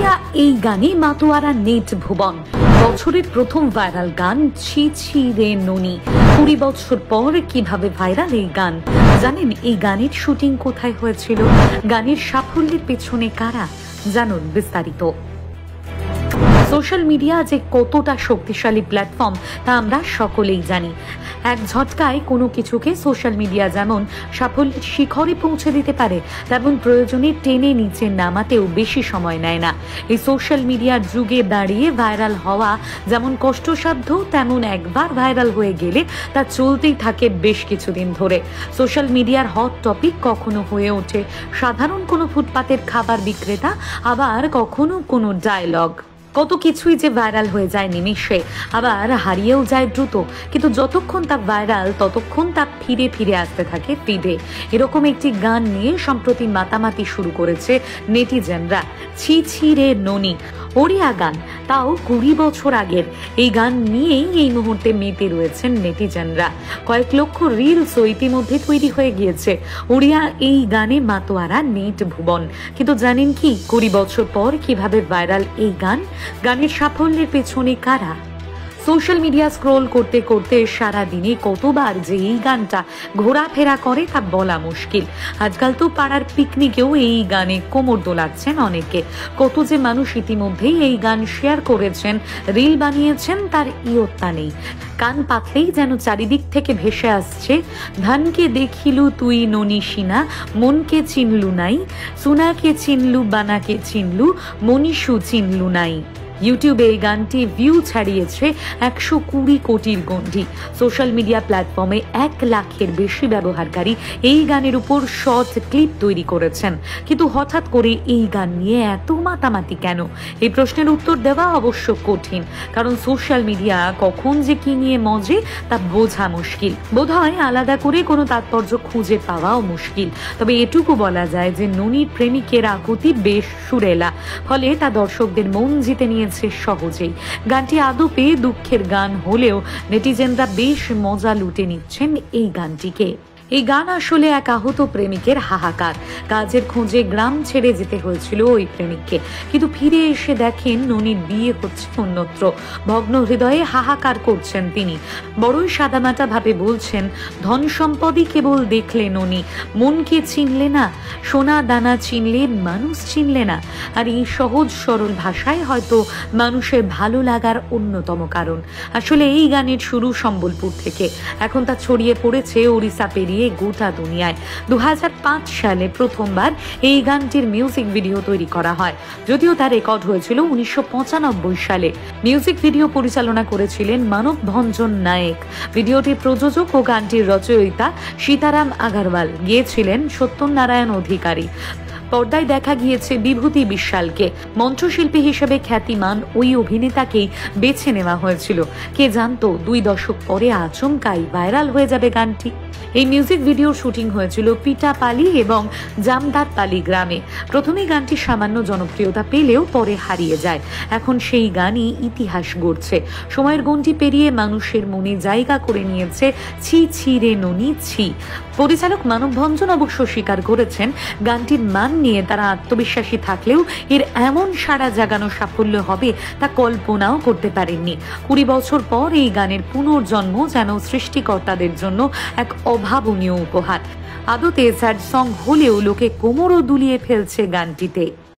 ওড়িয়া এই গানে মাতোয়ারা নেট ভুবন। বছরের প্রথম ভাইরাল গান ছি ছি রে ননি। 20 বছর পর কিভাবে ভাইরাল এই গান? জানেন এই গানের শুটিং কোথায় হয়েছিল? গানের সাফল্যের পেছনে কারা? জানুন বিস্তারিত। সোশ্যাল মিডিয়া যে কতটা শক্তিশালী প্ল্যাটফর্ম তা আমরা সকলেই জানি। এক ঝটকায় কোনো কিছুকে সোশ্যাল মিডিয়া যেমন সাফল্যের শিখরে পৌঁছে দিতে পারে, তেমন প্রয়োজনে টেনে নিচে নামাতেও বেশি সময় নেয় না। এই সোশ্যাল মিডিয়ার যুগে দাঁড়িয়ে ভাইরাল হওয়া যেমন কষ্টসাধ্য, তেমন একবার ভাইরাল হয়ে গেলে তা চলতেই থাকে বেশ কিছুদিন ধরে। সোশ্যাল মিডিয়ার হট টপিক কখনো হয়ে ওঠে সাধারণ কোনো ফুটপাতের খাবার বিক্রেতা, আবার কখনো কোনো ডায়লগ। কত কিছুই যে ভাইরাল হয়ে যায় নিমেষে, আবার হারিয়েও যায় দ্রুত। কিন্তু যতক্ষণ তা ভাইরাল ততক্ষণ তা ফিরে ফিরে আসতে থাকে ফিডে। এরকম একটি গান নিয়ে সম্প্রতি মাতামাতি শুরু করেছে নেটিজেনরা। ছি ছি রে ননি, ওড়িয়া গান, তাও 20 বছর আগের। এই গান নিয়েই এই মুহূর্তে মেতে রয়েছেন নেটিজেনরা। কয়েক লক্ষ রিলসও ইতিমধ্যে তৈরি হয়ে গিয়েছে ওড়িয়া এই গানে মাতোয়ারা নেট ভুবন। কিন্তু জানেন কি 20 বছর পর কিভাবে ভাইরাল এই গান? গানের সাফল্যের পেছনে কারা? সোশ্যাল মিডিয়া স্ক্রোল করতে করতে সারা দিনে কতবার যে এই গানটা ঘোরাফেরা করে তা বলা মুশকিল। আজকাল তো পাড়ার পিকনিকেও এই গানে কোমর দোলাচ্ছেন অনেকে। কত যে মানুষ ইতিমধ্যেই এই গান শেয়ার করেছেন, রিল বানিয়েছেন, তার ইয়ত্তা নেই। কান পাতলেই যেন চারিদিক থেকে ভেসে আসছে ধানকে দেখিলু তুই ননিসিনা, মনকে চিনলু নাই, সুনাকে চিনলু বানাকে চিনলু, মনীষু চিনলু নাই। ইউটিউবে এই গানটি ভিউ ছাড়িয়েছে 120 কোটির গণ্ডি। সোশ্যাল মিডিয়া প্ল্যাটফর্মে 1 লাখের বেশি ব্যবহারকারী এই গানের উপর শর্ট ক্লিপ তৈরি করেছেন। কিন্তু হঠাৎ করে এই গান নিয়ে এত মাতামাতি কেন? এই প্রশ্নের উত্তর দেওয়া অবশ্য কঠিন, কারণ সোশ্যাল মিডিয়া কখন যে কি নিয়ে মজে তা বোঝা মুশকিল। বোধহয় আলাদা করে কোনো তাৎপর্য খুঁজে পাওয়াও মুশকিল। তবে এটুকু বলা যায় যে ননির প্রেমিকের আকুতি বেশ সুরেলা, ফলে তা দর্শকদের মন জিতে নিয়ে সহজেই। গানটি আদপে দুঃখের গান হলেও নেটিজেনরা বেশ মজা লুটে নিচ্ছেন এই গানটিকে। এই গান আসলে এক আহত প্রেমিকের হাহাকার। কাজের খোঁজে গ্রাম ছেড়ে যেতে হয়েছিল ওই প্রেমিককে, কিন্তু ফিরে এসে দেখেন ননির বিয়ে হচ্ছে অন্যত্র। ভগ্ন হৃদয়ে হাহাকার করছেন তিনি। বড়ই সাদামাটা ভাবে বলছেন, ধন সম্পদই কেবল দেখলে ননি, মনকে চিনলে না, সোনা দানা চিনলে মানুষ চিনলে না। আর এই সহজ সরল ভাষায় হয়তো মানুষের ভালো লাগার অন্যতম কারণ। আসলে এই গানের শুরু সম্বলপুর থেকে, এখন তা ছড়িয়ে পড়েছে ওড়িশা পেরিয়ে গোটা দুনিয়ায়। 2005 সালে প্রথমবার এই গানটির মিউজিক ভিডিও তৈরি করা হয়, যদিও তার রেকর্ড হয়েছিল 1995 সালে। মিউজিক ভিডিও পরিচালনা করেছিলেন মানব ভঞ্জন নায়েক। ভিডিওটির প্রযোজক ও গানটির রচয়িতা সীতারাম আগারওয়াল, গেয়েছিলেন সত্যনারায়ণ অধিকারী। পর্দায় দেখা গিয়েছে বিভূতি বিশ্বালকে। মঞ্চশিল্পী হিসেবে খ্যাতিমান ওই অভিনেতাকেই বেছে নেওয়া হয়েছিল। কে জানতো 2 দশক পরে আচমকাই ভাইরাল হয়ে যাবে গানটি। এই মিউজিক ভিডিওর শুটিং হয়েছিল পিটাপালি এবং জামদারপালি গ্রামে। প্রথমে গানটি সামান্য জনপ্রিয়তা পেলেও পরে হারিয়ে যায়। এখন সেই গানই ইতিহাস গড়ছে। সময়ের গণ্ডি পেরিয়ে মানুষের মনে জায়গা করে নিয়েছে ছি ছি রে ননি ছি। পরিচালক মানব ভঞ্জন অবশ্য স্বীকার করেছেন, গানটির মান নিয়ে তারা আত্মবিশ্বাসী থাকলেও এর এমন সাড়া জাগানো সাফল্য হবে তা কল্পনাও করতে পারেননি। 20 বছর পর এই গানের পুনর্জন্ম যেন সৃষ্টিকর্তাদের জন্য এক অভাবনীয় উপহার। আদতে স্যাড সং হলেও লোকে কোমরও দুলিয়ে ফেলছে গানটিতে।